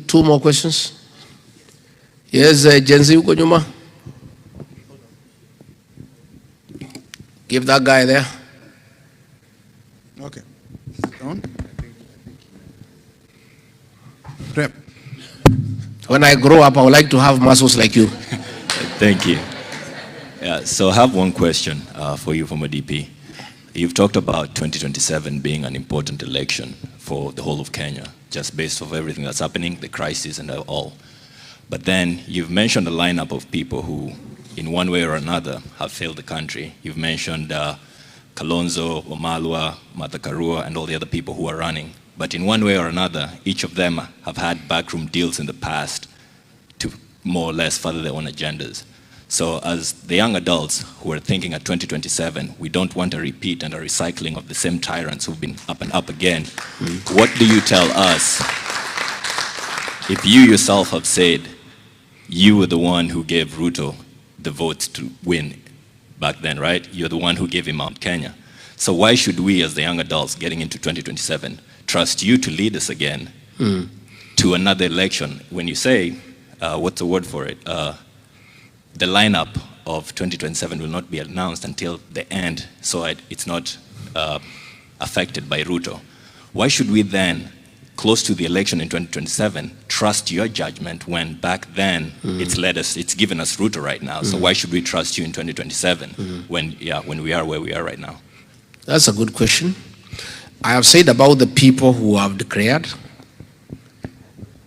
Two more questions. Yes, Jenzi uko nyuma. Give that guy there. Okay. On. Rep. When I grow up, I would like to have muscles like you. Thank you. Yeah, so I have one question for you from a DP. You've talked about 2027 being an important election for the whole of Kenya, just based off everything that's happening, the crisis and all. But then you've mentioned a lineup of people who, in one way or another, have failed the country. You've mentioned Kalonzo, Wamalwa, Martha Karua, and all the other people who are running. But in one way or another, each of them have had backroom deals in the past to more or less further their own agendas. So as the young adults who are thinking at 2027, we don't want a repeat and a recycling of the same tyrants who've been up and up again. What do you tell us if you yourself have said you were the one who gave Ruto the votes to win back then, right? You're the one who gave him Mount Kenya. So why should we as the young adults getting into 2027 trust you to lead us again to another election when you say, what's the word for it? The lineup of 2027 will not be announced until the end, so it's not affected by Ruto. Why should we then, close to the election in 2027, trust your judgment when back then it's given us Ruto right now? So why should we trust you in 2027 when we are where we are right now? That's a good question. I have said about the people who have declared,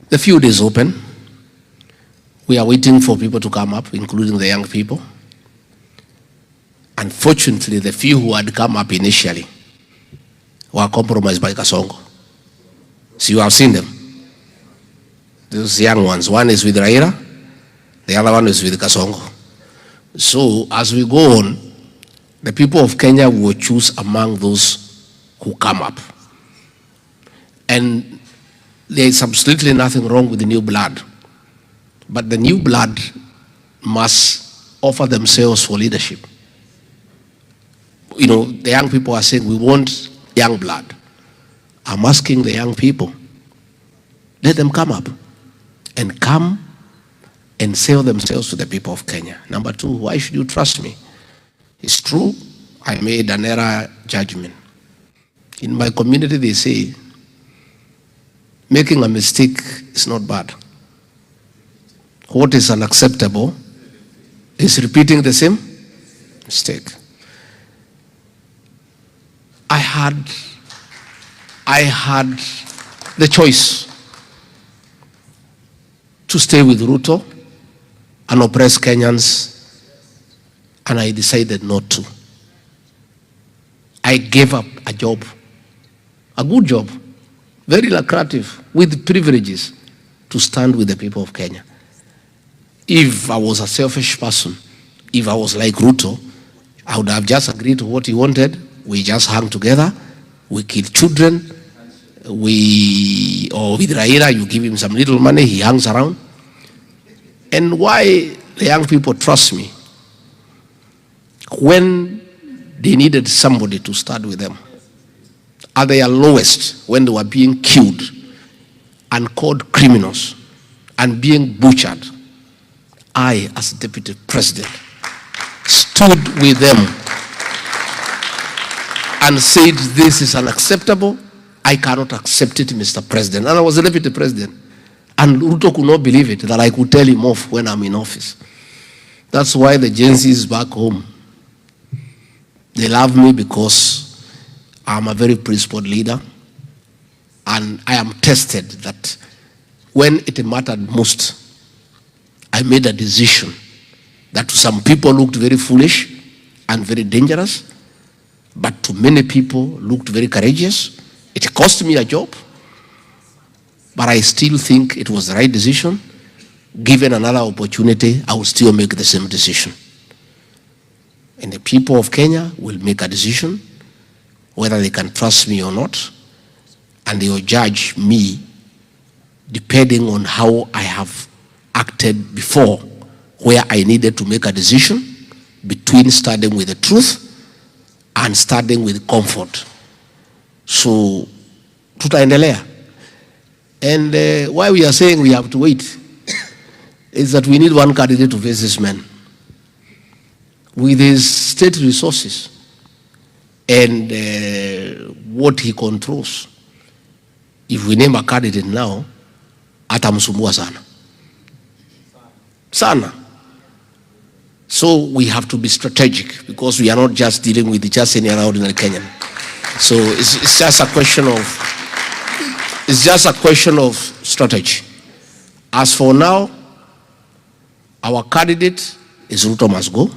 the field is open. We are waiting for people to come up, including the young people. Unfortunately, the few who had come up initially were compromised by Kasongo. So you have seen them. Those young ones. One is with Raila, the other one is with Kasongo. So as we go on, the people of Kenya will choose among those who come up. And there is absolutely nothing wrong with the new blood. But the new blood must offer themselves for leadership. You know, the young people are saying, we want young blood. I'm asking the young people, let them come up and come and sell themselves to the people of Kenya. Number two, why should you trust me? It's true, I made an error judgment. In my community, they say, making a mistake is not bad. What is unacceptable is repeating the same mistake. I had the choice to stay with Ruto and oppress Kenyans, and I decided not to. I gave up a job, a good job, very lucrative, with privileges, to stand with the people of Kenya. If I was a selfish person, if I was like Ruto, I would have just agreed to what he wanted. We just hung together, we killed children, or with Raila, you give him some little money, he hangs around. And why the young people trust me? When they needed somebody to start with them, at their lowest, when they were being killed and called criminals and being butchered, I, as deputy president, stood with them and said, this is unacceptable. I cannot accept it, Mr. President. And I was the deputy president. And Ruto could not believe it, that I could tell him off when I'm in office. That's why the Gen Zs back home, they love me because I'm a very principled leader. And I am tested that when it mattered most, I made a decision that to some people looked very foolish and very dangerous, but to many people looked very courageous. It cost me a job, but I still think it was the right decision. Given another opportunity, I will still make the same decision. And the people of Kenya will make a decision whether they can trust me or not, and they will judge me depending on how I have acted before, where I needed to make a decision between starting with the truth and starting with comfort. So, tutaendelea. And why we are saying we have to wait is that we need one candidate to face this man. With his state resources and what he controls, if we name a candidate now, atamsumbua sana. Sana. So we have to be strategic because we are not just dealing with just any ordinary Kenyan. So it's just a question of strategy. As for now, our candidate is Ruto must go.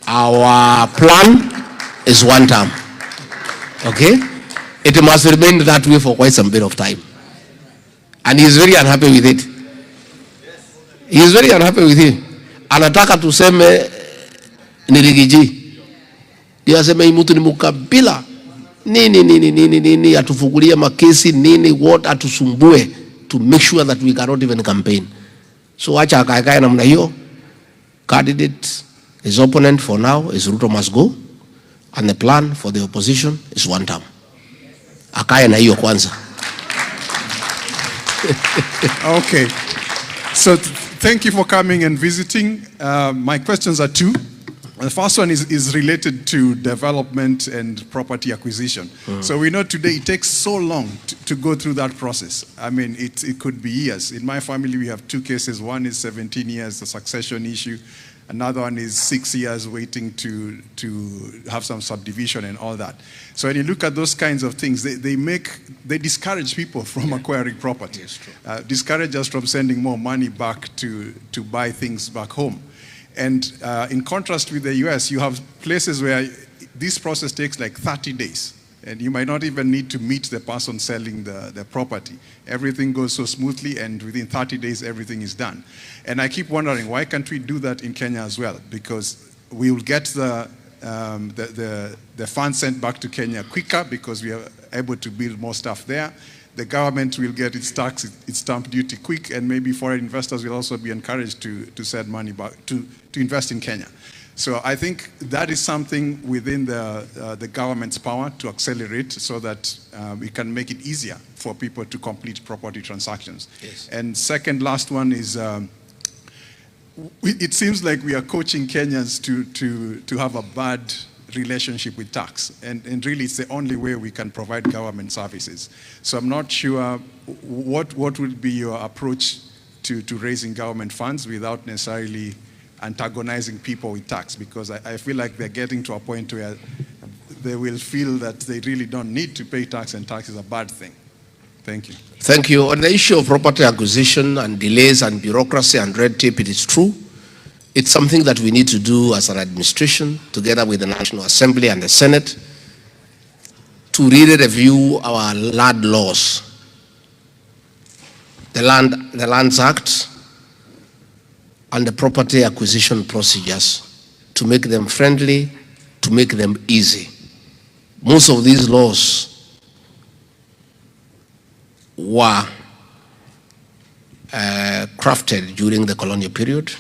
Our plan is one term. Okay? It must remain that way for quite some bit of time. And he is very unhappy with it. He is very unhappy with it. Anataka tuseme ni rigiji. Yaseme imutu ni mukabila. Nini atufungulie makesi nini what atusumbue to make sure that we cannot even campaign. So acha akae namna hiyo. Candidate, his opponent for now is Ruto must go, and the plan for the opposition is one term. Akae na hiyo kwanza. Okay. So thank you for coming and visiting. My questions are two. The first one is related to development and property acquisition. So we know today it takes so long to go through that process. I mean, it could be years. In my family, we have two cases. One is 17 years, the succession issue. Another one is 6 years waiting to have some subdivision and all that. So when you look at those kinds of things, they discourage people from acquiring property. Discourage us from sending more money back to buy things back home. And in contrast with the US, you have places where this process takes like 30 days. And you might not even need to meet the person selling the property. Everything goes so smoothly, and within 30 days, everything is done. And I keep wondering, why can't we do that in Kenya as well? Because we will get the funds sent back to Kenya quicker because we are able to build more stuff there. The government will get its tax, its stamp duty quick, and maybe foreign investors will also be encouraged to send money back, to invest in Kenya. So I think that is something within the government's power to accelerate so that we can make it easier for people to complete property transactions. Yes. And second, last one is, it seems like we are coaching Kenyans to have a bad relationship with tax, and really it's the only way we can provide government services. So I'm not sure what would be your approach to raising government funds without necessarily antagonizing people with tax, because I feel like they're getting to a point where they will feel that they really don't need to pay tax, and tax is a bad thing. Thank you. Thank you. On the issue of property acquisition and delays and bureaucracy and red tape, it is true. It's something that we need to do as an administration, together with the National Assembly and the Senate, to really review our land laws, the Lands Act, and the property acquisition procedures, to make them friendly, to make them easy. Most of these laws were crafted during the colonial period.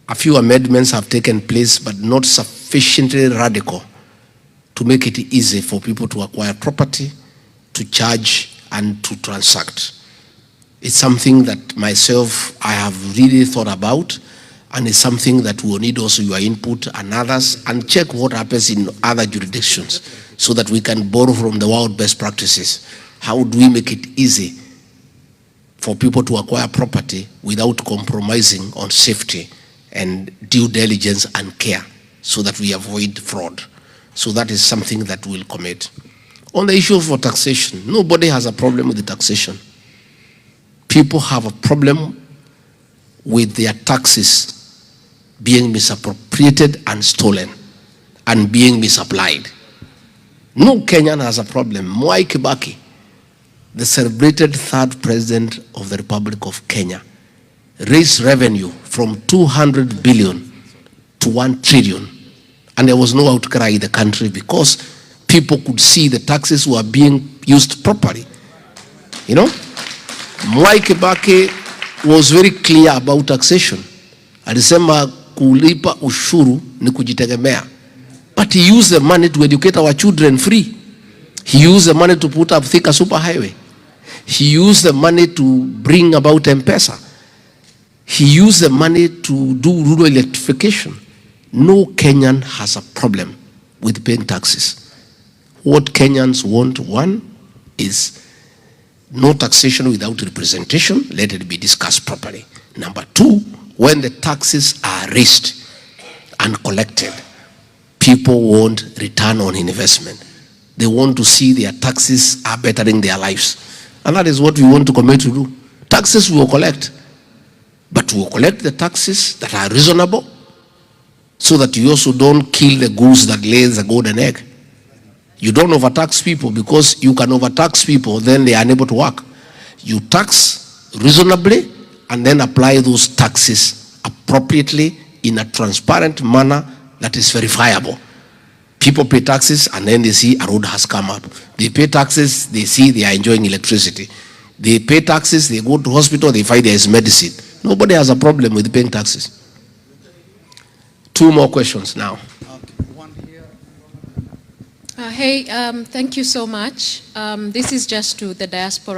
A few amendments have taken place, but not sufficiently radical to make it easy for people to acquire property, to charge, and to transact. It's something that myself, I have really thought about, and it's something that we will need also your input and others, and check what happens in other jurisdictions so that we can borrow from the world best practices. How do we make it easy for people to acquire property without compromising on safety and due diligence and care, so that we avoid fraud? So that is something that we'll commit. On the issue of taxation, nobody has a problem with the taxation. People have a problem with their taxes being misappropriated and stolen and being misapplied. No Kenyan has a problem. Mwai Kibaki, the celebrated third president of the Republic of Kenya, raised revenue from 200 billion to 1 trillion. And there was no outcry in the country because people could see the taxes were being used properly. You know? Mwai Kibaki was very clear about taxation. Alisema kulipa ushuru ni kujitegemea. But he used the money to educate our children free. He used the money to put up Thika super highway. He used the money to bring about M-Pesa. He used the money to do rural electrification. No Kenyan has a problem with paying taxes. What Kenyans want, one, is no taxation without representation. Let it be discussed properly. Number two, when the taxes are raised and collected, people want return on investment. They want to see their taxes are bettering their lives. And that is what we want to commit to do. Taxes we will collect. But we will collect the taxes that are reasonable so that you also don't kill the goose that lays the golden egg. You don't overtax people, because you can overtax people, then they are unable to work. You tax reasonably and then apply those taxes appropriately in a transparent manner that is verifiable. People pay taxes and then they see a road has come up. They pay taxes, they see they are enjoying electricity. They pay taxes, they go to hospital, they find there is medicine. Nobody has a problem with paying taxes. 2 more questions now. Thank you so much. This is just to the diaspora.